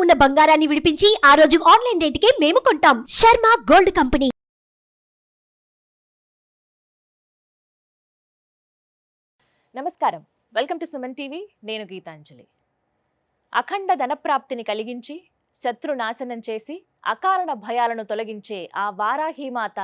ఉన్న బంగారాన్ని విడిపించి ఆ రోజు ఆన్లైన్ రేటుకే మేము కొంటాం. Sharma gold company. నమస్కారం, వెల్కమ్ టు సుమన్ టీవీ. నేను గీతాంజలి. అఖండ ధనప్రాప్తిని కలిగించి శత్రునాశనం చేసి అకారణ భయాలను తొలగించే ఆ వారాహీమాత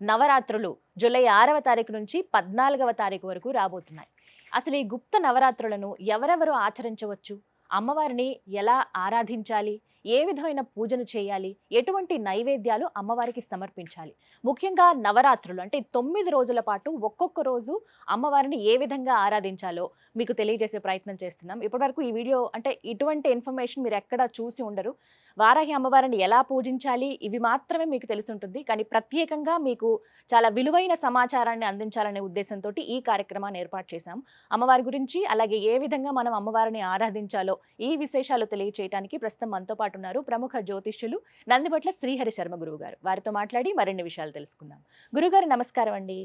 నవరాత్రులు జూలై 6వ తారీఖు నుంచి 14వ తారీఖు వరకు రాబోతున్నాయి. అసలు ఈ గుప్త నవరాత్రులను ఎవరెవరు ఆచరించవచ్చు, అమ్మవారిని ఎలా ఆరాధించాలి, ఏ విధమైన పూజను చేయాలి, ఎటువంటి నైవేద్యాలు అమ్మవారికి సమర్పించాలి, ముఖ్యంగా నవరాత్రులు అంటే 9 రోజుల పాటు ఒక్కొక్క రోజు అమ్మవారిని ఏ విధంగా ఆరాధించాలో మీకు తెలియజేసే ప్రయత్నం చేస్తున్నాం. ఇప్పటివరకు ఈ వీడియో అంటే ఇటువంటి ఇన్ఫర్మేషన్ మీరు ఎక్కడా చూసి ఉండరు. వారాహి అమ్మవారిని ఎలా పూజించాలి ఇవి మాత్రమే మీకు తెలిసి ఉంటుంది. కానీ ప్రత్యేకంగా మీకు చాలా విలువైన సమాచారాన్ని అందించాలనే ఉద్దేశంతో ఈ కార్యక్రమాన్ని ఏర్పాటు చేశాం. అమ్మవారి గురించి అలాగే ఏ విధంగా మనం అమ్మవారిని ఆరాధించాలో ఈ విశేషాలు తెలియచేయడానికి ప్రస్తుతం మనతో పాటు ఉన్నారు ప్రముఖ జ్యోతిష్యులు నందిబట్ల శ్రీహరి శర్మ గురువు గారు. వారితో మాట్లాడి మరిన్ని విషయాలు తెలుసుకుందాం. గురుగారు నమస్కారం అండి.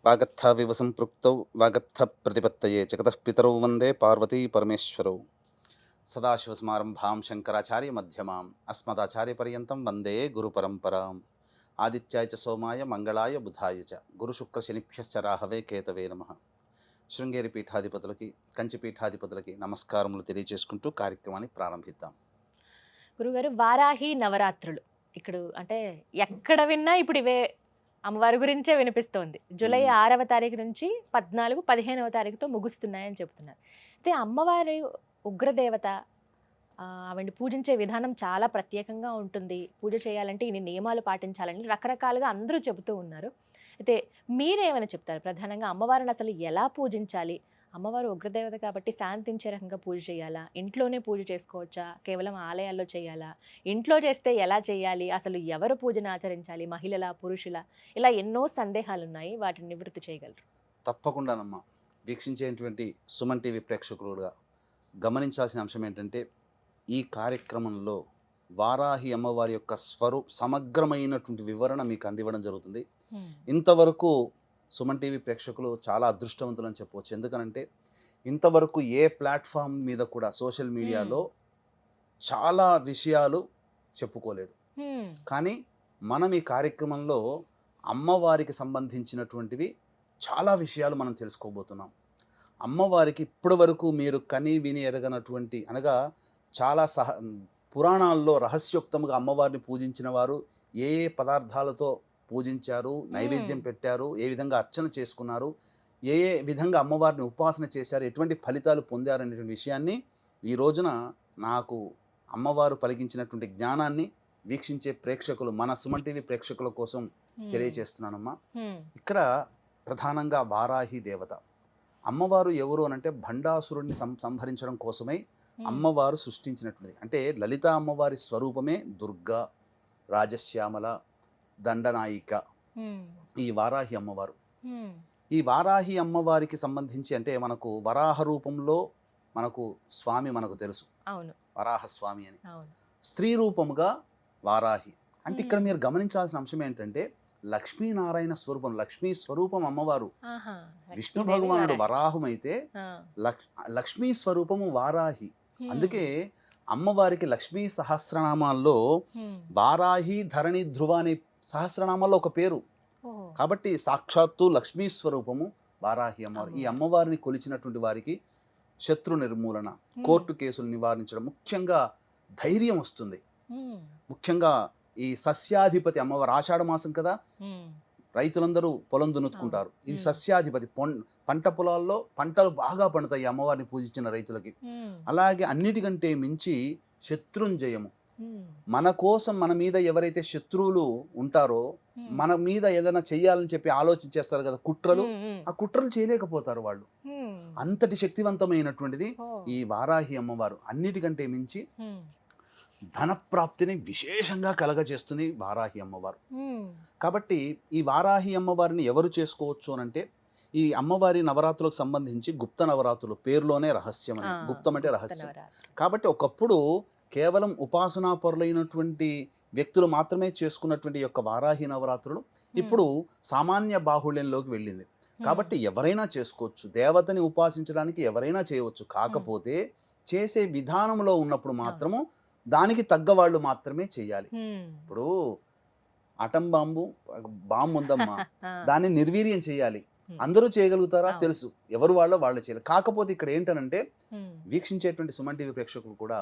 వాగర్థావివ సంపృక్తౌ వాగర్థ ప్రతిపత్తయే జగతః పితరౌ వందే పార్వతీ పరమేశ్వరౌ. సదాశివసమారంభాం శంకరాచార్య మధ్యమాం అస్మదాచార్య పర్యంతం వందే గురు పరంపరాం. ఆదిత్యాయ చ సోమాయ మంగళాయ బుధాయ చ గురు శుక్ర శనిభ్యశ్చ రాహవే కేతవే నమః. శృంగేరి పీఠాధిపతులకి కంచి పీఠాధిపతులకి నమస్కారములు తెలియజేసుకుంటూ కార్యక్రమాన్ని ప్రారంభిద్దాం. గురుగారు, వారాహి నవరాత్రులు ఇక్కడ అంటే ఎక్కడ విన్నా ఇప్పుడు ఇవే అమ్మవారి గురించే వినిపిస్తోంది. జూలై 6వ తారీఖు నుంచి 14, 15వ తారీఖుతో ముగుస్తున్నాయని చెప్తున్నారు. అయితే అమ్మవారి ఉగ్రదేవత, ఆవిడ్ని పూజించే విధానం చాలా ప్రత్యేకంగా ఉంటుంది. పూజ చేయాలంటే ఇన్ని నియమాలు పాటించాలని రకరకాలుగా అందరూ చెబుతూ ఉన్నారు. అయితే మీరేమైనా చెప్తారు? ప్రధానంగా అమ్మవారిని అసలు ఎలా పూజించాలి? అమ్మవారు ఉగ్రదేవత కాబట్టి శాంతించే రకంగా పూజ చేయాలా, ఇంట్లోనే పూజ చేసుకోవచ్చా, కేవలం ఆలయాల్లో చేయాలా, ఇంట్లో చేస్తే ఎలా చేయాలి, అసలు ఎవరు పూజను ఆచరించాలి, మహిళల పురుషుల, ఇలా ఎన్నో సందేహాలు ఉన్నాయి. వాటిని నివృత్తి చేయగలరు? తప్పకుండానమ్మా. వీక్షించేటువంటి సుమన్ టీవీ ప్రేక్షకులుగా గమనించాల్సిన అంశం ఏంటంటే, ఈ కార్యక్రమంలో వారాహి అమ్మవారి యొక్క సమగ్రమైనటువంటి వివరణ మీకు అందివ్వడం జరుగుతుంది. ఇంతవరకు సుమన్ టీవీ ప్రేక్షకులు చాలా అదృష్టవంతులని చెప్పవచ్చు. ఎందుకనంటే ఇంతవరకు ఏ ప్లాట్ఫామ్ మీద కూడా సోషల్ మీడియాలో చాలా విషయాలు చెప్పుకోలేదు. కానీ మనం ఈ కార్యక్రమంలో అమ్మవారికి సంబంధించినటువంటివి చాలా విషయాలు మనం తెలుసుకోబోతున్నాం. అమ్మవారికి ఇప్పటి వరకు మీరు కని విని ఎరగనటువంటి, అనగా చాలా పురాణాల్లో రహస్యోక్తంగా అమ్మవారిని పూజించిన వారు ఏ ఏ పదార్థాలతో పూజించారు, నైవేద్యం పెట్టారు, ఏ విధంగా అర్చన చేసుకున్నారు, ఏ ఏ విధంగా అమ్మవారిని ఉపాసన చేశారు, ఎటువంటి ఫలితాలు పొందారు అనేటువంటి విషయాన్ని ఈ రోజున నాకు అమ్మవారు పలికించినటువంటి జ్ఞానాన్ని వీక్షించే ప్రేక్షకులు, మన సుమన్ టీవీ ప్రేక్షకుల కోసం తెలియచేస్తున్నానమ్మా. ఇక్కడ ప్రధానంగా వారాహి దేవత అమ్మవారు ఎవరు అనంటే భండాసురుడిని సంహరించడం కోసమై అమ్మవారు సృష్టించినటువంటిది. అంటే లలిత అమ్మవారి స్వరూపమే దుర్గా, రాజశ్యామల, దండనాయిక ఈ వారాహి అమ్మవారు. ఈ వారాహి అమ్మవారికి సంబంధించి అంటే మనకు వరాహ రూపంలో మనకు స్వామి మనకు తెలుసు, వరాహ స్వామి అని. స్త్రీ రూపముగా వారాహి అంటే ఇక్కడ మీరు గమనించాల్సిన అంశం ఏంటంటే లక్ష్మీనారాయణ స్వరూపం, లక్ష్మీ స్వరూపం అమ్మవారు. విష్ణు భగవానుడు వరాహం అయితే లక్ష్మీ స్వరూపము వారాహి. అందుకే అమ్మవారికి లక్ష్మీ సహస్రనామాల్లో వారాహి, ధరణి, ధ్రువ అనే సహస్రనామాల్లో ఒక పేరు. కాబట్టి సాక్షాత్తు లక్ష్మీ స్వరూపము వారాహి అమ్మవారు. ఈ అమ్మవారిని కొలిచినటువంటి వారికి శత్రు నిర్మూలన, కోర్టు కేసులు నివారించడం, ముఖ్యంగా ధైర్యం వస్తుంది. ముఖ్యంగా ఈ సస్యాధిపతి అమ్మవారు, ఆషాఢ మాసం కదా, రైతులందరూ పొలం దున్నుకుంటారు. ఇది సస్యాధిపతి, పంట పొలాల్లో పంటలు బాగా పండుతాయి అమ్మవారిని పూజించిన రైతులకి. అలాగే అన్నిటికంటే మించి శత్రుంజయము, మన కోసం మన మీద ఎవరైతే శత్రువులు ఉంటారో, మన మీద ఏదైనా చెయ్యాలని చెప్పి ఆలోచించేస్తారు కదా, కుట్రలు, ఆ కుట్రలు చేయలేకపోతారు వాళ్ళు. అంతటి శక్తివంతమైనటువంటిది ఈ వారాహి అమ్మవారు. అన్నిటికంటే మించి ధనప్రాప్తిని విశేషంగా కలగజేస్తుంది వారాహి అమ్మవారు. కాబట్టి ఈ వారాహి అమ్మవారిని ఎవరు చేసుకోవచ్చు అనంటే, ఈ అమ్మవారి నవరాత్రులకు సంబంధించి గుప్త నవరాత్రులు పేరులోనే రహస్యం అని, గుప్తం అంటే రహస్యం. కాబట్టి ఒకప్పుడు కేవలం ఉపాసనా పరులైనటువంటి వ్యక్తులు మాత్రమే చేసుకున్నటువంటి యొక్క వారాహి నవరాత్రులు ఇప్పుడు సామాన్య బాహుళ్యంలోకి వెళ్ళింది. కాబట్టి ఎవరైనా చేసుకోవచ్చు, దేవతని ఉపాసించడానికి ఎవరైనా చేయవచ్చు. కాకపోతే చేసే విధానంలో ఉన్నప్పుడు మాత్రము దానికి తగ్గ వాళ్ళు మాత్రమే చేయాలి. ఇప్పుడు అటం బాంబు ఉందమ్మా, దాన్ని నిర్వీర్యం చేయాలి. అందరూ చేయగలుగుతారా? తెలుసు, ఎవరు వాళ్ళు చేయాలి. కాకపోతే ఇక్కడ ఏంటనంటే వీక్షించేటువంటి సుమన్ టీవీ ప్రేక్షకులు కూడా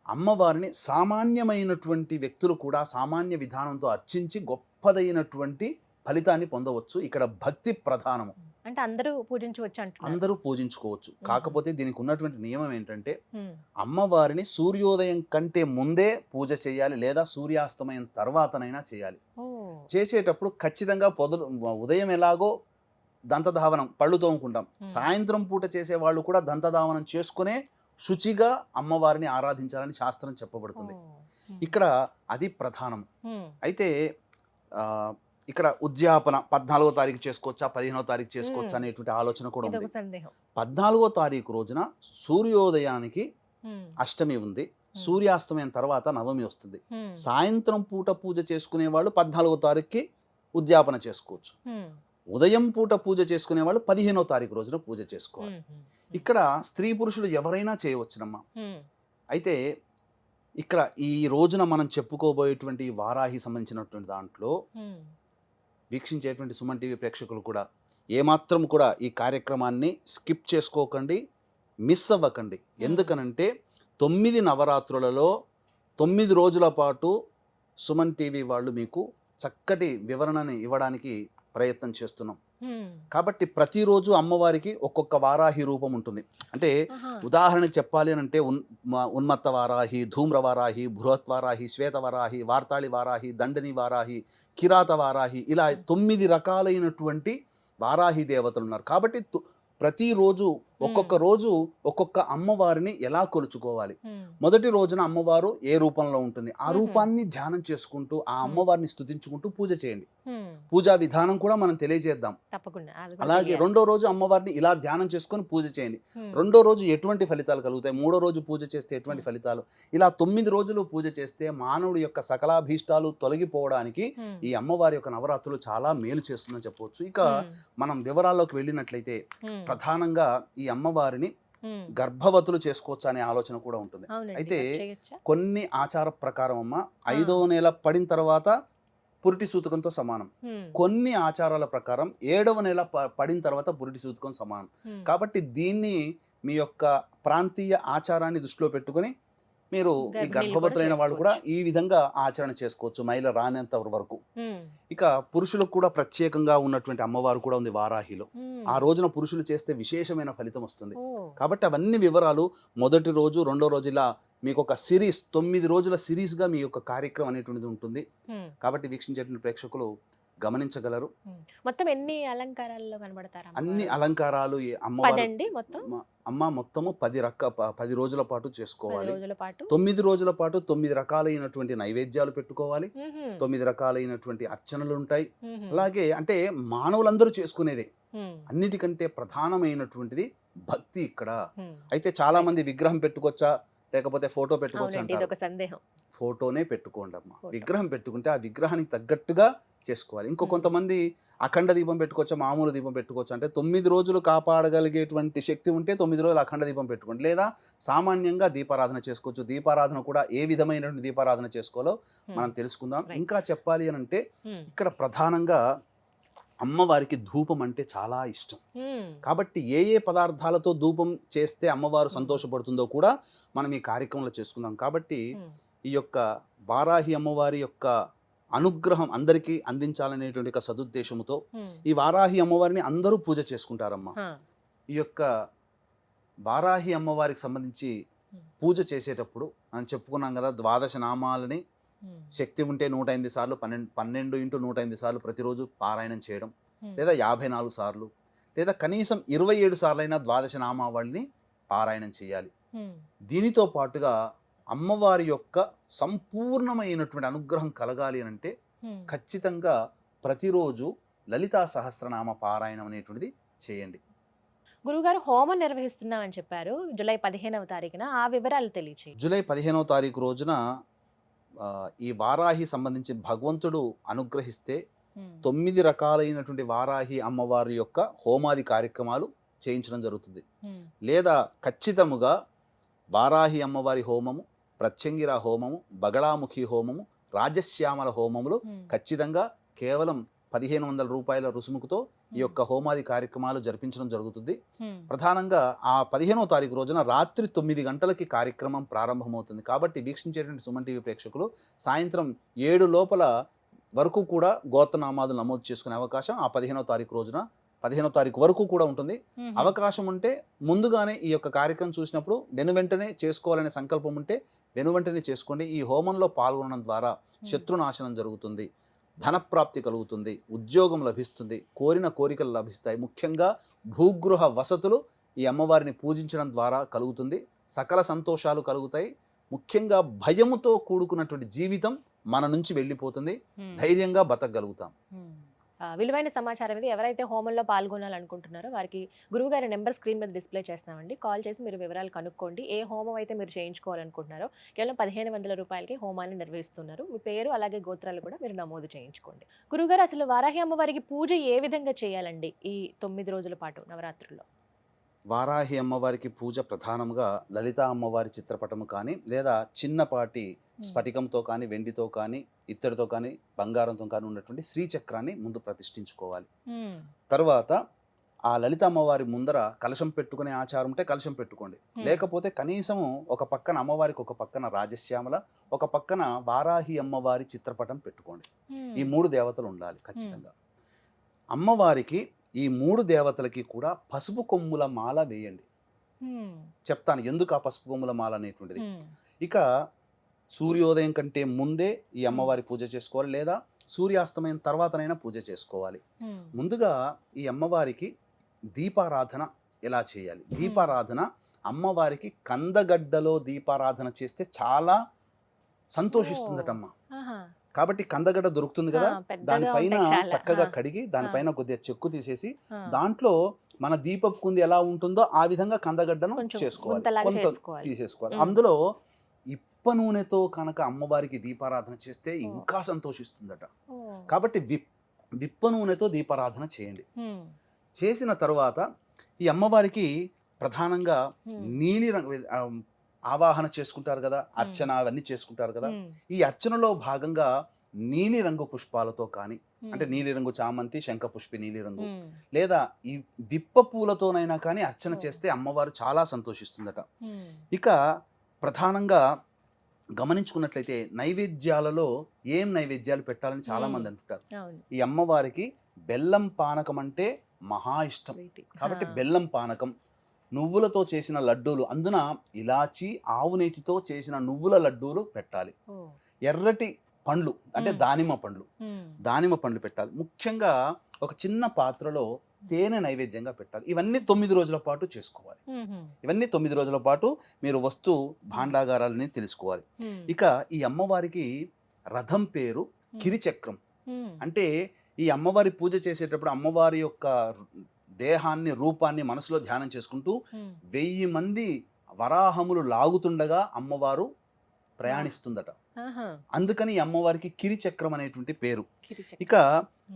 అమ్మవారిని సామాన్యమైనటువంటి వ్యక్తులు కూడా సామాన్య విధానంతో అర్చించి గొప్పదైనటువంటి ఫలితాన్ని పొందవచ్చు. ఇక్కడ భక్తి ప్రధానము, అంటే అందరూ పూజించవచ్చు అంటున్నారు. అందరూ పూజించుకోవచ్చు. కాకపోతే దీనికి ఉన్నటువంటి నియమం ఏంటంటే అమ్మవారిని సూర్యోదయం కంటే ముందే పూజ చేయాలి, లేదా సూర్యాస్తమయం తర్వాతనైనా చేయాలి. చేసేటప్పుడు ఖచ్చితంగా ఉదయం ఎలాగో దంతధావనం, పళ్ళు తోముకుంటాం, సాయంత్రం పూట చేసే వాళ్ళు కూడా దంతధావనం చేసుకునే శుచిగా అమ్మవారిని ఆరాధించాలని శాస్త్రం చెప్పబడుతుంది. ఇక్కడ అది ప్రధానం. అయితే ఇక్కడ ఉద్యాపన 14వ తారీఖు చేసుకోవచ్చా, 15వ తారీఖు చేసుకోవచ్చా అనేటువంటి ఆలోచన కూడా ఉంది. 14వ తారీఖు రోజున సూర్యోదయానికి అష్టమి ఉంది, సూర్యాస్తమయం తర్వాత నవమి వస్తుంది. సాయంత్రం పూట పూజ చేసుకునే వాళ్ళు 14వ తారీఖుకి ఉద్యాపన చేసుకోవచ్చు. ఉదయం పూట పూజ చేసుకునే వాళ్ళు 15వ తారీఖు రోజున పూజ చేసుకోవాలి. ఇక్కడ స్త్రీ పురుషులు ఎవరైనా చేయవచ్చునమ్మా. అయితే ఇక్కడ ఈ రోజున మనం చెప్పుకోబోయేటువంటి వారాహి సంబంధించినటువంటి దాంట్లో వీక్షించేటువంటి సుమన్ టీవీ ప్రేక్షకులు కూడా ఏమాత్రం కూడా ఈ కార్యక్రమాన్ని స్కిప్ చేసుకోకండి, మిస్ అవ్వకండి. ఎందుకనంటే 9 నవరాత్రులలో 9 రోజుల పాటు సుమన్ టీవీ వాళ్ళు మీకు చక్కటి వివరణని ఇవ్వడానికి ప్రయత్నం చేస్తున్నాం. కాబట్టి ప్రతిరోజు అమ్మవారికి ఒక్కొక్క వారాహి రూపం ఉంటుంది. అంటే ఉదాహరణకు చెప్పాలి అని అంటే ఉన్మత్త వారాహి, ధూమ్ర వారాహి, బృహత్ వారాహి, శ్వేత వారాహి, వార్తాళి వారాహి, దండని వారాహి, కిరాత వారాహి, ఇలా 9 రకాలైనటువంటి వారాహి దేవతలు ఉన్నారు. కాబట్టి ప్రతిరోజు ఒక్కొక్క రోజు ఒక్కొక్క అమ్మవారిని ఎలా కొలుచుకోవాలి. మొదటి రోజున అమ్మవారు ఏ రూపంలో ఉంటుంది, ఆ రూపాన్ని ధ్యానం చేసుకుంటూ ఆ అమ్మవారిని స్తుతించుకుంటూ పూజ చేయండి. పూజా విధానం కూడా మనం తెలియజేద్దాం. అలాగే రెండో రోజు అమ్మవారిని ఇలా ధ్యానం చేసుకొని పూజ చేయండి. రెండో రోజు ఎటువంటి ఫలితాలు కలుగుతాయి, మూడో రోజు పూజ చేస్తే ఎటువంటి ఫలితాలు, ఇలా 9 రోజులు పూజ చేస్తే మానవుడి యొక్క సకలాభీష్టాలు తొలగిపోవడానికి ఈ అమ్మవారి యొక్క నవరాత్రులు చాలా మేలు చేస్తుందని చెప్పవచ్చు. ఇక మనం వివరాల్లోకి వెళ్ళినట్లయితే ప్రధానంగా ఈ అమ్మవారిని గర్భవతులు చేసుకోవచ్చు అనే ఆలోచన కూడా ఉంటుంది. అయితే కొన్ని ఆచార ప్రకారం అమ్మ 5వ నెల పడిన తర్వాత పురిటి సూతకంతో సమానం, కొన్ని ఆచారాల ప్రకారం 7వ నెల పడిన తర్వాత పురిటి సూతకం సమానం. కాబట్టి దీన్ని మీ యొక్క ప్రాంతీయ ఆచారాన్ని దృష్టిలో పెట్టుకొని మీరు ఈ గర్భవతులైన వాళ్ళు కూడా ఈ విధంగా ఆచరణ చేసుకోవచ్చు, మహిళ రానంత వరకు. ఇక పురుషులకు కూడా ప్రత్యేకంగా ఉన్నటువంటి అమ్మవారు కూడా ఉంది వారాహిలో. ఆ రోజున పురుషులు చేస్తే విశేషమైన ఫలితం వస్తుంది. కాబట్టి అవన్నీ వివరాలు మొదటి రోజు, రెండో రోజు ఇలా మీకు ఒక సిరీస్, 9 రోజుల సిరీస్గా మీ యొక్క కార్యక్రమం అనేటువంటిది ఉంటుంది. కాబట్టి వీక్షించేటువంటి ప్రేక్షకులు గమనించగలరు. మొత్తం ఎన్ని అలంకారాల్లో కనబడతారు? అన్ని అలంకారాలు అమ్మ మొత్తము 10 రోజుల పాటు చేసుకోవాలి. 9 రోజుల పాటు 9 రకాలైనటువంటి నైవేద్యాలు పెట్టుకోవాలి, 9 రకాలైనటువంటి అర్చనలు ఉంటాయి. అలాగే అంటే మానవులందరూ చేసుకునేదే. అన్నిటికంటే ప్రధానమైనటువంటిది భక్తి ఇక్కడ. అయితే చాలా మంది విగ్రహం పెట్టుకోవచ్చా లేకపోతే ఫోటో పెట్టుకోవచ్చా అంటారు. ఫోటోనే పెట్టుకోండి అమ్మ. విగ్రహం పెట్టుకుంటే ఆ విగ్రహానికి తగ్గట్టుగా చేసుకోవాలి. ఇంకో కొంతమంది అఖండ దీపం పెట్టుకోవచ్చా, మామూలు దీపం పెట్టుకోవచ్చు అంటే 9 రోజులు కాపాడగలిగేటువంటి శక్తి ఉంటే 9 రోజులు అఖండ దీపం పెట్టుకోండి, లేదా సామాన్యంగా దీపారాధన చేసుకోవచ్చు. దీపారాధన కూడా ఏ విధమైనటువంటి దీపారాధన చేసుకోవాలో మనం తెలుసుకుందాం. ఇంకా చెప్పాలి అని అంటే ఇక్కడ ప్రధానంగా అమ్మవారికి ధూపం అంటే చాలా ఇష్టం. కాబట్టి ఏ ఏ పదార్థాలతో ధూపం చేస్తే అమ్మవారు సంతోషపడుతుందో కూడా మనం ఈ కార్యక్రమంలో చేసుకుందాం. కాబట్టి ఈ యొక్క వారాహి అమ్మవారి యొక్క అనుగ్రహం అందరికీ అందించాలనేటువంటి ఒక సదుద్దేశంతో ఈ వారాహి అమ్మవారిని అందరూ పూజ చేసుకుంటారమ్మా. ఈ యొక్క వారాహి అమ్మవారికి సంబంధించి పూజ చేసేటప్పుడు మనం చెప్పుకున్నాం కదా, 12 నామాలని శక్తి ఉంటే 108 సార్లు 12 × 108 సార్లు ప్రతిరోజు పారాయణం చేయడం, లేదా 54 సార్లు, లేదా కనీసం 27 సార్లైనా 12 నామావళిని పారాయణం చేయాలి. దీనితో పాటుగా అమ్మవారి యొక్క సంపూర్ణమైనటువంటి అనుగ్రహం కలగాలి అని అంటే ఖచ్చితంగా ప్రతిరోజు లలితా సహస్రనామ పారాయణం అనేటువంటిది చేయండి. గురుగారు, హోమం నిర్వహిస్తున్నామని చెప్పారు జూలై 15వ తారీఖున, ఆ వివరాలు తెలియచేయండి. జూలై 15వ తారీఖు రోజున ఈ వారాహి సంబంధించి భగవంతుడు అనుగ్రహిస్తే 9 రకాలైనటువంటి వారాహి అమ్మవారి యొక్క హోమాది కార్యక్రమాలు చేయించడం జరుగుతుంది. లేదా ఖచ్చితముగా వారాహి అమ్మవారి హోమము, ప్రత్యంగిర హోమము, బగళాముఖి హోమము, రాజశ్యామల హోమములు ఖచ్చితంగా కేవలం 1500 రూపాయల రుసుముకుతో ఈ యొక్క హోమాది కార్యక్రమాలు జరిపించడం జరుగుతుంది. ప్రధానంగా ఆ 15వ తారీఖు రోజున రాత్రి 9 గంటలకి కార్యక్రమం ప్రారంభమవుతుంది. కాబట్టి వీక్షించేటువంటి సుమన్ టీవీ ప్రేక్షకులు సాయంత్రం 7 లోపల వరకు కూడా గోత్రనామాలు నమోదు చేసుకునే అవకాశం ఆ 15వ తారీఖు రోజున 15వ తారీఖు వరకు కూడా ఉంటుంది. అవకాశం ఉంటే ముందుగానే ఈ యొక్క కార్యక్రమం చూసినప్పుడు వెనువెంటనే చేసుకోవాలనే సంకల్పం ఉంటే వెనువెంటనే చేసుకోండి. ఈ హోమంలో పాల్గొనడం ద్వారా శత్రునాశనం జరుగుతుంది, ధనప్రాప్తి కలుగుతుంది, ఉద్యోగం లభిస్తుంది, కోరిన కోరికలు లభిస్తాయి. ముఖ్యంగా భూగృహ వసతులు ఈ అమ్మవారిని పూజించడం ద్వారా కలుగుతుంది. సకల సంతోషాలు కలుగుతాయి. ముఖ్యంగా భయముతో కూడుకున్నటువంటి జీవితం మన నుంచి వెళ్ళిపోతుంది. ధైర్యంగా బతకగలుగుతాం. విలువైన సమాచారం ఇది. ఎవరైతే హోమంలో పాల్గొనాలనుకుంటున్నారో వారికి గురువుగారి నెంబర్ స్క్రీన్ మీద డిస్ప్లే చేస్తామండి. కాల్ చేసి మీరు వివరాలు కనుక్కోండి. ఏ హోమం అయితే మీరు చేయించుకోవాలనుకుంటున్నారో కేవలం 1500 రూపాయలకి హోమాన్ని నిర్వహిస్తున్నారు. మీ పేరు అలాగే గోత్రాలు కూడా మీరు నమోదు చేయించుకోండి. గురువుగారు, అసలు వారాహి అమ్మవారికి పూజ ఏ విధంగా చేయాలండి ఈ 9 రోజుల పాటు నవరాత్రుల్లో? వారాహి అమ్మవారికి పూజ ప్రధానంగా లలితా అమ్మవారి చిత్రపటము కానీ లేదా చిన్నపాటి స్ఫటికంతో కానీ వెండితో కానీ ఇత్తడితో కానీ బంగారంతో కానీ ఉన్నటువంటి శ్రీచక్రాన్ని ముందు ప్రతిష్ఠించుకోవాలి. తర్వాత ఆ లలిత అమ్మవారి ముందర కలశం పెట్టుకునే ఆచారం ఉంటే కలశం పెట్టుకోండి. లేకపోతే కనీసం ఒక పక్కన అమ్మవారికి ఒక పక్కన రాజశ్యామల, ఒక పక్కన వారాహి అమ్మవారి చిత్రపటం పెట్టుకోండి. ఈ 3 దేవతలు ఉండాలి ఖచ్చితంగా. అమ్మవారికి ఈ 3 దేవతలకి కూడా పసుపు కొమ్ముల మాల వేయండి. చెప్తాను ఎందుకు ఆ పసుపు కొమ్ముల మాల అనేటువంటిది. ఇక సూర్యోదయం కంటే ముందే ఈ అమ్మవారి పూజ చేసుకోవాలి, లేదా సూర్యాస్తమయం తర్వాతనైనా పూజ చేసుకోవాలి. ముందుగా ఈ అమ్మవారికి దీపారాధన ఎలా చేయాలి? దీపారాధన అమ్మవారికి కందగడ్డలో దీపారాధన చేస్తే చాలా సంతోషిస్తుందటమ్మ. కాబట్టి కందగడ్డ దొరుకుతుంది కదా, దానిపైన చక్కగా కడిగి దానిపైన కొద్దిగా చెక్కు తీసేసి దాంట్లో మన దీపపు కుంది ఎలా ఉంటుందో ఆ విధంగా కందగడ్డను చేసుకోవాలి, కొంత తీసేసుకోవాలి. అందులో ఇప్ప నూనెతో కనుక అమ్మవారికి దీపారాధన చేస్తే ఇంకా సంతోషిస్తుందట. కాబట్టి విప్ప నూనెతో దీపారాధన చేయండి. చేసిన తర్వాత ఈ అమ్మవారికి ప్రధానంగా నీలి రంగు ఆవాహన చేసుకుంటారు కదా, అర్చన అవన్నీ చేసుకుంటారు కదా. ఈ అర్చనలో భాగంగా నీలి రంగు పుష్పాలతో కానీ, అంటే నీలి రంగు చామంతి, శంఖపుష్పి నీలి రంగు, లేదా ఈ విప్ప పూలతోనైనా కానీ అర్చన చేస్తే అమ్మవారు చాలా సంతోషిస్తుందట. ఇక ప్రధానంగా గమనించుకున్నట్లయితే నైవేద్యాలలో ఏం నైవేద్యాలు పెట్టాలని చాలా మంది అంటుంటారు. ఈ అమ్మవారికి బెల్లం పానకం అంటే మహా ఇష్టం. కాబట్టి బెల్లం పానకం, నువ్వులతో చేసిన లడ్డూలు, అందున ఇలాచి ఆవు నేతితో చేసిన నువ్వుల లడ్డూలు పెట్టాలి. ఎర్రటి పండ్లు అంటే దానిమ్మ పండ్లు పెట్టాలి. ముఖ్యంగా ఒక చిన్న పాత్రలో తేనె నైవేద్యంగా పెట్టాలి. ఇవన్నీ 9 రోజుల పాటు చేసుకోవాలి. ఇవన్నీ 9 రోజుల పాటు మీరు వస్తు భాండాగారాలని తెలుసుకోవాలి. ఇక ఈ అమ్మవారికి రథం పేరు కిరిచక్రం. అంటే ఈ అమ్మవారి పూజ చేసేటప్పుడు అమ్మవారి యొక్క దేహాన్ని, రూపాన్ని మనసులో ధ్యానం చేసుకుంటూ 1000 మంది వరాహములు లాగుతుండగా అమ్మవారు ప్రయాణిస్తుందట. అందుకని ఈ అమ్మవారికి కిరిచక్రం అనేటువంటి పేరు. ఇక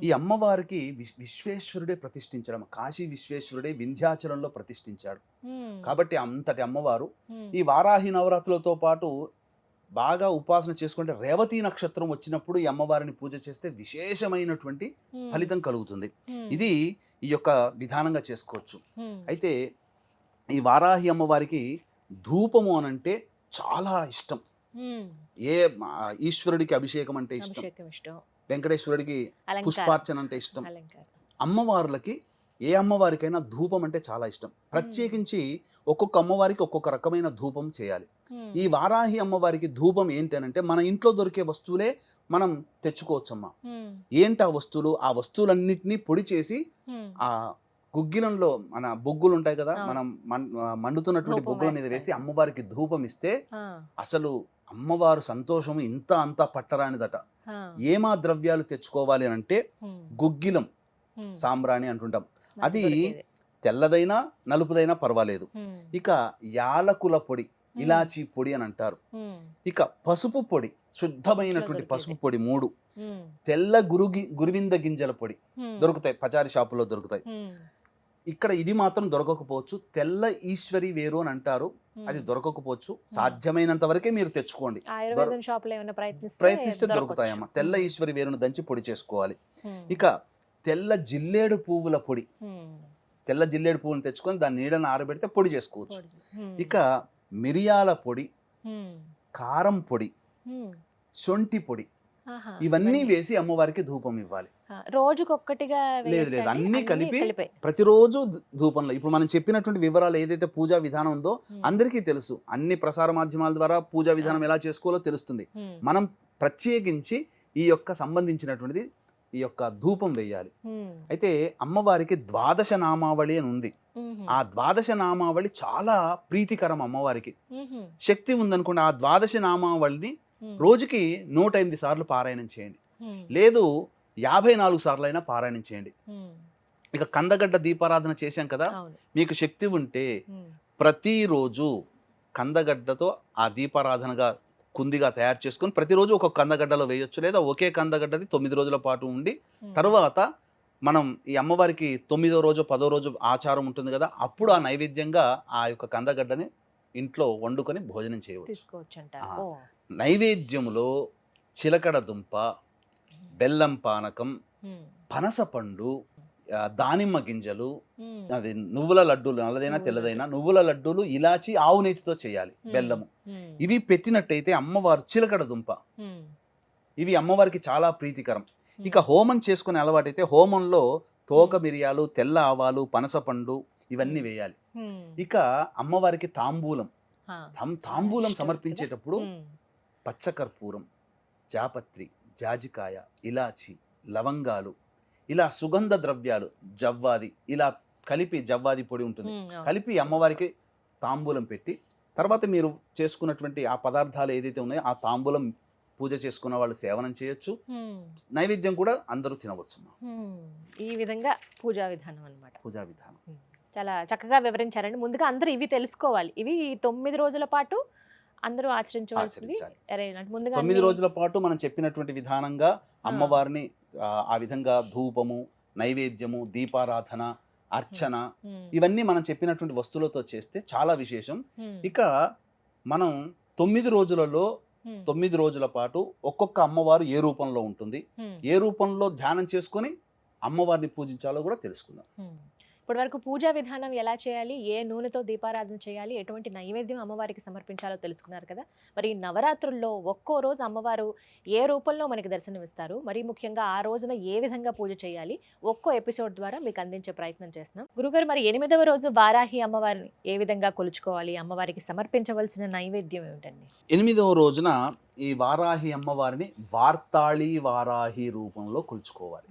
ఈ అమ్మవారికి విశ్వేశ్వరుడే ప్రతిష్ఠించడం, కాశీ విశ్వేశ్వరుడే వింధ్యాచలంలో ప్రతిష్ఠించాడు. కాబట్టి అంతటి అమ్మవారు ఈ వారాహి నవరాత్రులతో పాటు బాగా ఉపాసన చేసుకుంటే రేవతి నక్షత్రం వచ్చినప్పుడు ఈ అమ్మవారిని పూజ చేస్తే విశేషమైనటువంటి ఫలితం కలుగుతుంది. ఇది ఈ యొక్క విధానంగా చేసుకోవచ్చు. అయితే ఈ వారాహి అమ్మవారికి ధూపము అనంటే చాలా ఇష్టం. ఏ ఈశ్వరుడికి అభిషేకం అంటే ఇష్టం, వెంకటేశ్వరుడికి పుష్పార్చన అంటే ఇష్టం. అమ్మవార్లకి ఏ అమ్మవారికైనా ధూపం అంటే చాలా ఇష్టం. ప్రత్యేకించి ఒక్కొక్క అమ్మవారికి ఒక్కొక్క రకమైన ధూపం చేయాలి. ఈ వారాహి అమ్మవారికి ధూపం ఏంటి అంటే మన ఇంట్లో దొరికే వస్తువులే మనం తెచ్చుకోవచ్చమ్మా. ఏంటి ఆ వస్తువులు? ఆ వస్తువులన్నిటినీ పొడి చేసి ఆ గుగ్గిలంలో మన బొగ్గులు ఉంటాయి కదా, మనం మండుతున్నటువంటి బొగ్గుల మీద వేసి అమ్మవారికి ధూపం ఇస్తే అసలు అమ్మవారు సంతోషం ఇంత అంతా పట్టరానిదట. ఏమా ద్రవ్యాలు తెచ్చుకోవాలి అని అంటే గుగ్గిలం, సాంబ్రాణి అంటుంటాం. అది తెల్లదైనా నలుపుదైనా పర్వాలేదు. ఇక యాలకుల పొడి, ఇలాచీ పొడి అని అంటారు. ఇక పసుపు పొడి, శుద్ధమైనటువంటి పసుపు పొడి 3, తెల్ల గురువింద గింజల పొడి దొరుకుతాయి, పచారీ షాపులో దొరుకుతాయి. ఇక్కడ ఇది మాత్రం దొరకకపోవచ్చు. తెల్ల ఈశ్వరి వేరు అని అంటారు, అది దొరకకపోవచ్చు. సాధ్యమైనంత వరకే మీరు తెచ్చుకోండి. ఆయుర్వేదం షాప్ లో ఏమైనా ప్రయత్నిస్తే దొరుకుతాయమ్మా. తెల్ల ఈశ్వరి వేరును దంచి పొడి చేసుకోవాలి. ఇక తెల్ల జిల్లేడు పువ్వుల పొడి, తెల్ల జిల్లేడు పువ్వులను తెచ్చుకొని దాని నీడను ఆరబెడితే పొడి చేసుకోవచ్చు. ఇక మిరియాల పొడి, కారం పొడి, శొంఠి పొడి, ఇవన్నీ వేసి అమ్మవారికి ధూపం ఇవ్వాలి. రోజుకొక్కటిగా లేదు అన్ని కలిపి ప్రతిరోజు ధూపంలో. ఇప్పుడు మనం చెప్పినటువంటి వివరాలు ఏదైతే పూజా విధానం ఉందో అందరికీ తెలుసు. అన్ని ప్రసార మాధ్యమాల ద్వారా పూజా విధానం ఎలా చేసుకోవాలో తెలుస్తుంది. మనం ప్రత్యేకించి ఈ యొక్క సంబంధించినటువంటిది ఈ యొక్క ధూపం వేయాలి. అయితే అమ్మవారికి ద్వాదశ నామావళి అని ఉంది. ఆ ద్వాదశ నామావళి చాలా ప్రీతికరం అమ్మవారికి. శక్తి ఉందనుకోండి, ఆ ద్వాదశ నామావళిని రోజుకి 108 సార్లు పారాయణం చేయండి, లేదు 54 సార్లు అయినా పారాయణం చేయండి. ఇక కందగడ్డ దీపారాధన చేశాం కదా, మీకు శక్తి ఉంటే ప్రతిరోజు కందగడ్డతో ఆ దీపారాధనగా కుందిగా తయారు చేసుకొని ప్రతిరోజు ఒక కందగడ్డలో వేయొచ్చు, లేదా ఒకే కందగడ్డది 9 రోజుల పాటు ఉండి తర్వాత మనం ఈ అమ్మవారికి 9వ రోజు 10వ రోజు ఆచారం ఉంటుంది కదా, అప్పుడు ఆ నైవేద్యంగా ఆ యొక్క కందగడ్డని ఇంట్లో వండుకొని భోజనం చేయవచ్చు. నైవేద్యములో చిలకడ దుంప, బెల్లం పానకం, పనసపండు, దానిమ్మ గింజలు, అది నువ్వుల లడ్డూలు, నల్లదైనా తెల్లదైనా నువ్వుల లడ్డూలు, ఇలాచి, ఆవు నెయ్యితో చేయాలి, బెల్లము, ఇవి పెట్టినట్టయితే అమ్మవారు చిలకడ దుంప, ఇవి అమ్మవారికి చాలా ప్రీతికరం. ఇక హోమం చేసుకునే అలవాటైతే హోమంలో తోక మిరియాలు, తెల్ల ఆవాలు, పనసపండు ఇవన్నీ వేయాలి. ఇక అమ్మవారికి తాంబూలం సమర్పించేటప్పుడు పచ్చకర్పూరం, జాపత్రి, జాజికాయ, ఇలాచి, లవంగాలు, ఇలా సుగంధ ద్రవ్యాలు, జవ్వాది, ఇలా కలిపి, జవ్వాది పొడి ఉంటుంది, కలిపి అమ్మవారికి తాంబూలం పెట్టి తర్వాత మీరు చేసుకున్నటువంటి ఆ పదార్థాలు ఏదైతే ఉన్నాయో ఆ తాంబూలం పూజ చేసుకున్న వాళ్ళు సేవనం చేయొచ్చు, నైవేద్యం కూడా అందరూ తినవచ్చు. ఈ విధంగా పూజా విధానం అన్నమాట. పూజా విధానం చాలా చక్కగా వివరించారండి. ముందుగా అందరూ ఇవి తెలుసుకోవాలి. ఇవి 9 రోజుల పాటు అందరూ ఆచరించవలసింది. 9 రోజుల పాటు మనం చెప్పినటువంటి విధానంగా అమ్మవారిని ఆ విధంగా ధూపము, నైవేద్యము, దీపారాధన, అర్చన, ఇవన్నీ మనం చెప్పినటువంటి వస్తువులతో చేస్తే చాలా విశేషం. ఇక మనం 9 రోజులలో 9 రోజుల పాటు ఒక్కొక్క అమ్మవారు ఏ రూపంలో ఉంటుంది, ఏ రూపంలో ధ్యానం చేసుకొని అమ్మవారిని పూజించాలో కూడా తెలుసుకుందాం. ఇప్పటి వరకు పూజా విధానం ఎలా చేయాలి, ఏ నూనెతో దీపారాధన చేయాలి, ఎటువంటి నైవేద్యం అమ్మవారికి సమర్పించాలో తెలుసుకున్నారు కదా. మరి నవరాత్రుల్లో ఒక్కో రోజు అమ్మవారు ఏ రూపంలో మనకి దర్శనమిస్తారు, మరి ముఖ్యంగా ఆ రోజున ఏ విధంగా పూజ చేయాలి, ఒక్కో ఎపిసోడ్ ద్వారా మీకు అందించే ప్రయత్నం చేస్తున్నాం. గురుగారు, మరి 8వ రోజు వారాహి అమ్మవారిని ఏ విధంగా కొలుచుకోవాలి, అమ్మవారికి సమర్పించవలసిన నైవేద్యం ఏమిటండి? 8వ రోజున ఈ వారాహి అమ్మవారిని వార్తాళి వారాహి రూపంలో కొలుచుకోవాలి.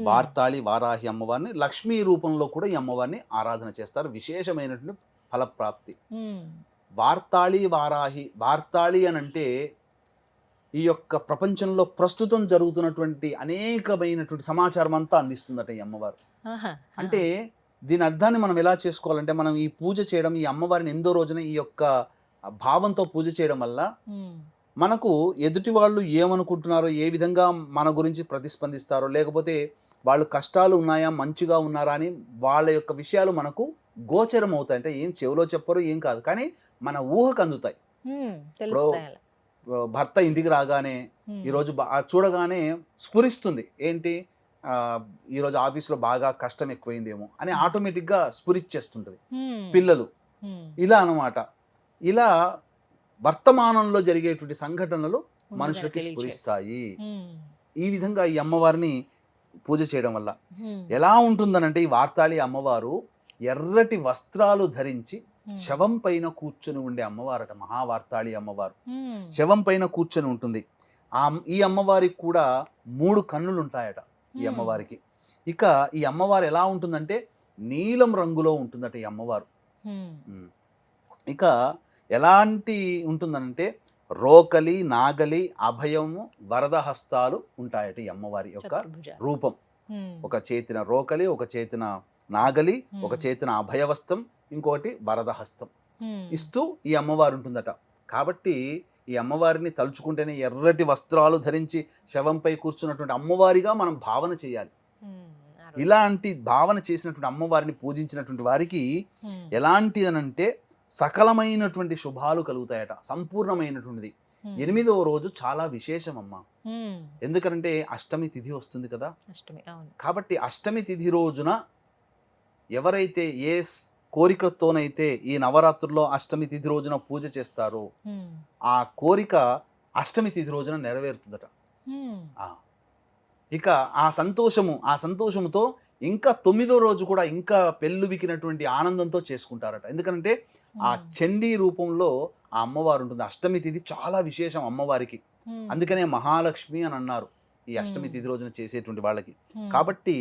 వార్తాళి వారాహి అమ్మవారిని లక్ష్మీ రూపంలో కూడా ఈ అమ్మవారిని ఆరాధన చేస్తారు. విశేషమైనటువంటి ఫలప్రాప్తి. వార్తాళి వారాహి, వార్తాళి అని అంటే ఈ యొక్క ప్రపంచంలో ప్రస్తుతం జరుగుతున్నటువంటి అనేకమైనటువంటి సమాచారం అంతా అందిస్తుందట ఈ అమ్మవారు. అంటే దీని అర్థాన్ని మనం ఎలా చేసుకోవాలంటే, మనం ఈ పూజ చేయడం, ఈ అమ్మవారిని 8వ రోజున ఈ యొక్క భావంతో పూజ చేయడం వల్ల మనకు ఎదుటి వాళ్ళు ఏమనుకుంటున్నారో, ఏ విధంగా మన గురించి ప్రతిస్పందిస్తారో, లేకపోతే వాళ్ళు కష్టాలు ఉన్నాయా, మంచిగా ఉన్నారా అని వాళ్ళ యొక్క విషయాలు మనకు గోచరం అవుతాయి. అంటే ఏం చెవిలో చెప్పరు, ఏం కాదు, కానీ మన ఊహకు అందుతాయి. భర్త ఇంటికి రాగానే ఈరోజు చూడగానే స్ఫురిస్తుంది, ఏంటి ఈరోజు ఆఫీస్లో బాగా కష్టం ఎక్కువైందేమో అని ఆటోమేటిక్గా స్ఫురిచ్చేస్తుంటుంది. పిల్లలు ఇలా అన్నమాట. ఇలా వర్తమానంలో జరిగేటువంటి సంఘటనలు మనుషులకి స్ఫురిస్తాయి. ఈ విధంగా ఈ అమ్మవారిని పూజ చేయడం వల్ల ఎలా ఉంటుందనంటే, ఈ వార్తాళి అమ్మవారు ఎర్రటి వస్త్రాలు ధరించి శవం పైన కూర్చొని ఉండే అమ్మవారట. మహావార్తాళి అమ్మవారు శవం పైన కూర్చొని ఉంటుంది. ఈ అమ్మవారికి కూడా 3 కన్నులు ఉంటాయట ఈ అమ్మవారికి. ఇక ఈ అమ్మవారు ఎలా ఉంటుందంటే నీలం రంగులో ఉంటుందట ఈ అమ్మవారు. ఇక ఎలాంటి ఉంటుందనంటే రోకలి, నాగలి, అభయము, వరద హస్తాలు ఉంటాయట ఈ అమ్మవారి యొక్క రూపం. ఒక చేతిన రోకలి, ఒక చేతిన నాగలి, ఒక చేతిన అభయవస్తం, ఇంకోటి వరద హస్తం ఇస్తూ ఈ అమ్మవారు ఉంటుందట. కాబట్టి ఈ అమ్మవారిని తలుచుకుంటేనే ఎర్రటి వస్త్రాలు ధరించి శవంపై కూర్చున్నటువంటి అమ్మవారిగా మనం భావన చేయాలి. ఇలాంటి భావన చేసినటువంటి అమ్మవారిని పూజించినటువంటి వారికి ఎలాంటి అనంటే సకలమైనటువంటి శుభాలు కలుగుతాయట, సంపూర్ణమైనటువంటిది. 8వ రోజు చాలా విశేషం అమ్మ. ఎందుకంటే అష్టమి తిథి వస్తుంది కదా. కాబట్టి అష్టమి తిథి రోజున ఎవరైతే ఏ కోరికతోనైతే ఈ నవరాత్రుల్లో అష్టమి తిథి రోజున పూజ చేస్తారో ఆ కోరిక అష్టమి తిథి రోజున నెరవేరుతుందట. ఇక ఆ సంతోషముతో ఇంకా 9వ రోజు కూడా ఇంకా పెళ్ళుబికినటువంటి ఆనందంతో చేసుకుంటారట. ఎందుకంటే ఆ చండీ రూపంలో ఆ అమ్మవారు ఉంటుంది. అష్టమి తిథి చాలా విశేషం అమ్మవారికి. అందుకనే మహాలక్ష్మి అని అన్నారు ఈ అష్టమి తిథి రోజున చేసేటువంటి వాళ్ళకి. కాబట్టి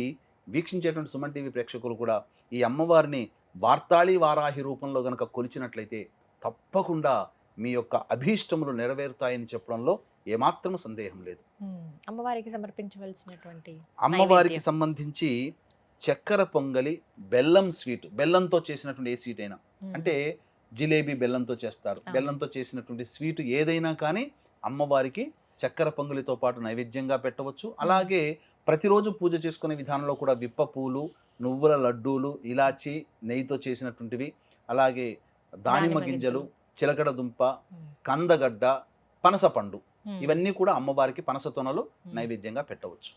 వీక్షించేటువంటి సుమన్ టీవీ ప్రేక్షకులు కూడా ఈ అమ్మవారిని వార్తాళి వారాహి రూపంలో గనక కొలిచినట్లయితే తప్పకుండా మీ యొక్క అభీష్టములు నెరవేరుతాయని చెప్పడంలో ఏమాత్రం సందేహం లేదు. అమ్మవారికి సమర్పించవలసినటువంటి అమ్మవారికి సంబంధించి చక్కెర పొంగలి, బెల్లం స్వీట్, బెల్లంతో చేసినటువంటి ఏ స్వీట్ అయినా, అంటే జిలేబీ బెల్లంతో చేస్తారు, బెల్లంతో చేసినటువంటి స్వీట్ ఏదైనా కానీ అమ్మవారికి చక్కెర పొంగలితో పాటు నైవేద్యంగా పెట్టవచ్చు. అలాగే ప్రతిరోజు పూజ చేసుకునే విధానంలో కూడా విప్ప పూలు, నువ్వుల లడ్డూలు, ఇలాచి, నెయ్యితో చేసినటువంటివి, అలాగే దానిమ్మ గింజలు, చిలకడ దుంప, కందగడ్డ, పనసపండు, ఇవన్నీ కూడా అమ్మవారికి పనసతొనలు నైవేద్యంగా పెట్టవచ్చు.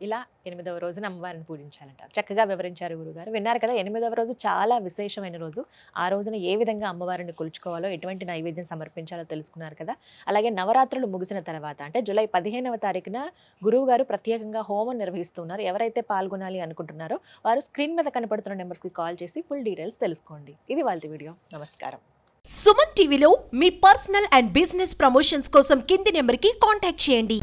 ఇలా 8వ రోజున అమ్మవారిని పూజించాలంటారు. చక్కగా వివరించారు గురుగారు. విన్నారు కదా, 8వ రోజు చాలా విశేషమైన రోజు. ఆ రోజున ఏ విధంగా అమ్మవారిని కొలుచుకోవాలో, ఎటువంటి నైవేద్యం సమర్పించాలో తెలుసుకున్నారు కదా. అలాగే నవరాత్రులు ముగిసిన తర్వాత అంటే జూలై 15వ తారీఖున గురువు గారు ప్రత్యేకంగా హోమం నిర్వహిస్తున్నారు. ఎవరైతే పాల్గొనాలి అనుకుంటున్నారో వారు స్క్రీన్ మీద కనపడుతున్న నెంబర్స్కి కాల్ చేసి ఫుల్ డీటెయిల్స్ తెలుసుకోండి. ఇది వాళ్ళ వీడియో. నమస్కారం. సుమన్ టీవీలో మీ పర్సనల్ అండ్ బిజినెస్ ప్రమోషన్స్ కోసం కింది నెంబర్కి కాంటాక్ట్ చేయండి.